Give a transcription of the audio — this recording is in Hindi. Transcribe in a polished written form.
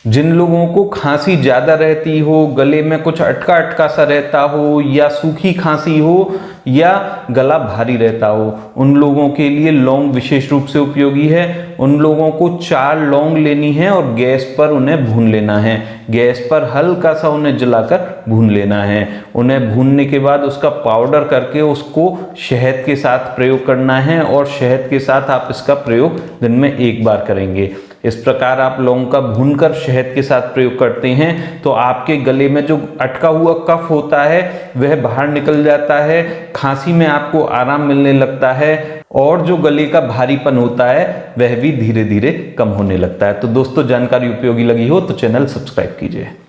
जिन लोगों को खांसी ज़्यादा रहती हो, गले में कुछ अटका अटका सा रहता हो, या सूखी खांसी हो, या गला भारी रहता हो, उन लोगों के लिए लौंग विशेष रूप से उपयोगी है। उन लोगों को 4 लौंग लेनी है और गैस पर उन्हें भून लेना है। गैस पर हल्का सा उन्हें जलाकर भून लेना है। उन्हें भूनने के बाद उसका पाउडर करके उसको शहद के साथ प्रयोग करना है, और शहद के साथ आप इसका प्रयोग दिन में 1 बार करेंगे। इस प्रकार आप लौंग का भूनकर शहद के साथ प्रयोग करते हैं तो आपके गले में जो अटका हुआ कफ होता है वह बाहर निकल जाता है, खांसी में आपको आराम मिलने लगता है, और जो गले का भारीपन होता है वह भी धीरे धीरे कम होने लगता है। तो दोस्तों, जानकारी उपयोगी लगी हो तो चैनल सब्सक्राइब कीजिए।